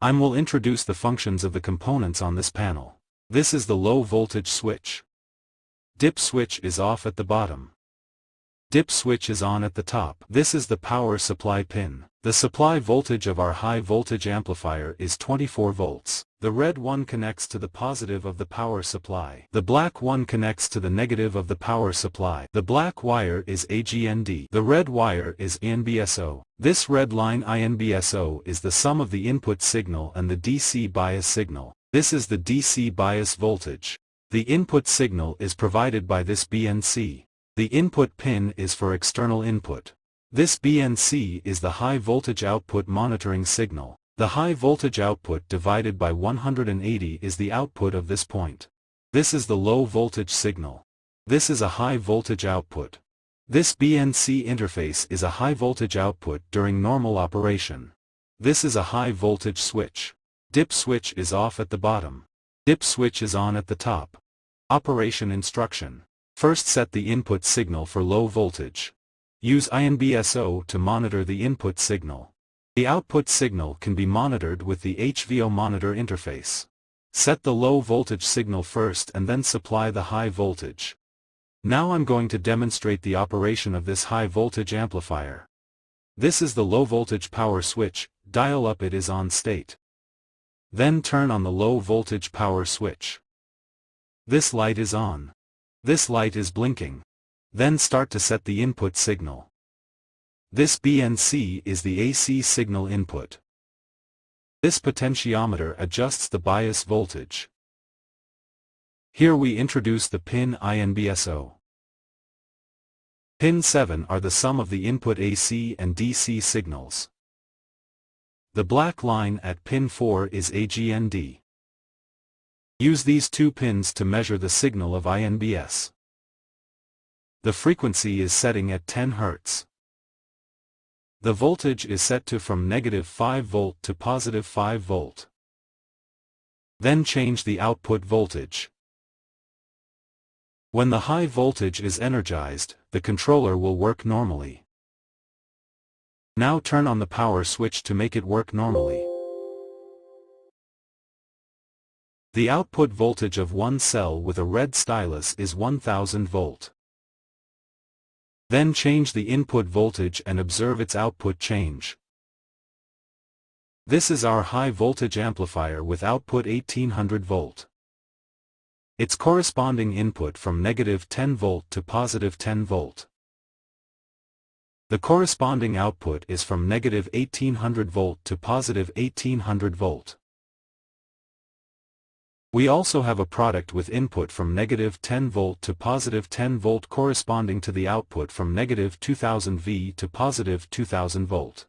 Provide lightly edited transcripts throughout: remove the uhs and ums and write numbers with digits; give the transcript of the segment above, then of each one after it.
I will introduce the functions of the components on this panel. This is the low voltage switch. Dip switch is off at the bottom. Dip switch is on at the top. This is the power supply pin. The supply voltage of our high voltage amplifier is 24 volts. The red one connects to the positive of the power supply. The black one connects to the negative of the power supply. The black wire is AGND. The red wire is INBSO. This red line INBSO is the sum of the input signal and the DC bias signal. This is the DC bias voltage. The input signal is provided by this BNC. The input pin is for external input. This BNC is the high voltage output monitoring signal. The high voltage output divided by 180 is the output of this point. This is the low voltage signal. This is a high voltage output. This BNC interface is a high voltage output during normal operation. This is a high voltage switch. Dip switch is off at the bottom. Dip switch is on at the top. Operation instruction. First, set the input signal for low voltage. Use INBSO to monitor the input signal. The output signal can be monitored with the HVO monitor interface. Set the low voltage signal first and then supply the high voltage. Now I'm going to demonstrate the operation of this high voltage amplifier. This is the low voltage power switch. Dial up, it is on state. Then turn on the low voltage power switch. This light is on. This light is blinking. Then start to set the input signal. This BNC is the AC signal input. This potentiometer adjusts the bias voltage. Here we introduce the pin INBSO. Pin 7 are the sum of the input AC and DC signals. The black line at pin 4 is AGND. Use these two pins to measure the signal of INBS. The frequency is setting at 10 Hz. The voltage is set to from -5 volt to +5 volt. Then change the output voltage. When the high voltage is energized, the controller will work normally. Now turn on the power switch to make it work normally. The output voltage of one cell with a red stylus is 1000 volt. Then change the input voltage and observe its output change. This is our high voltage amplifier with output 1800 volt. Its corresponding input from -10 volt to +10 volt. The corresponding output is from -1800 volt to +1800 volt. We also have a product with input from -10 volt to +10 volt corresponding to the output from -2000V to +2000 volt.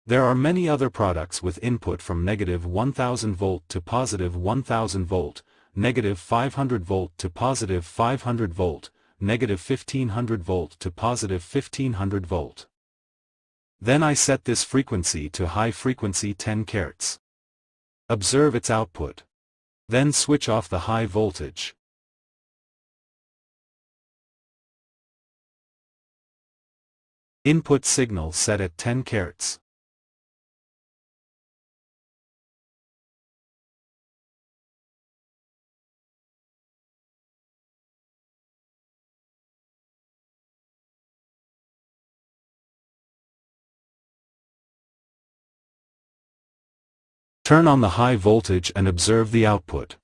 There are many other products with input from -1000 volt to +1000 volt, -500 volt to +500 volt, -1500 volt to +1500 volt. Then I set this frequency to high frequency 10 Hz. Observe its output. Then switch off the high voltage. Input signal set at 10 Hz. Turn on the high voltage and observe the output.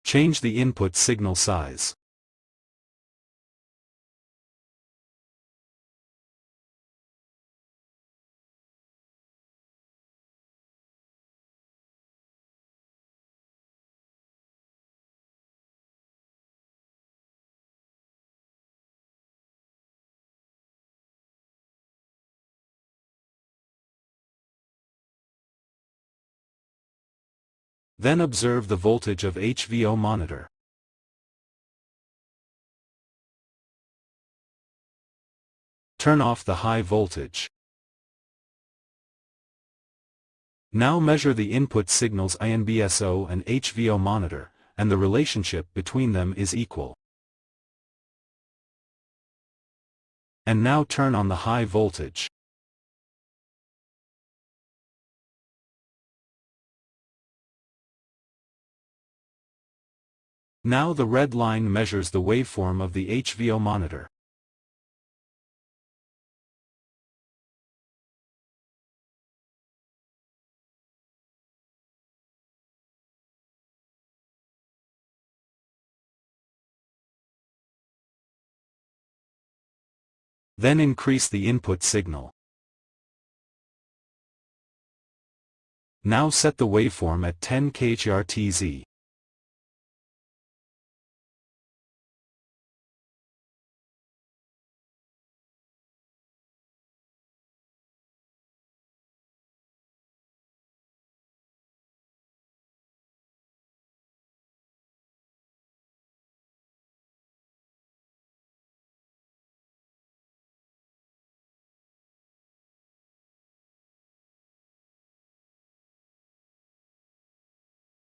Change the input signal size. Then observe the voltage of HVO monitor. Turn off the high voltage. Now measure the input signals INBSO and HVO monitor, and the relationship between them is equal. And now turn on the high voltage. Now the red line measures the waveform of the HVO monitor. Then increase the input signal. Now set the waveform at 10 kHz.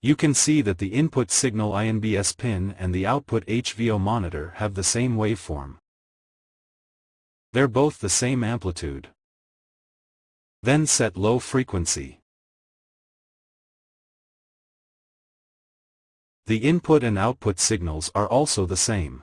You can see that the input signal INBS pin and the output HVO monitor have the same waveform. They're both the same amplitude. Then set low frequency. The input and output signals are also the same.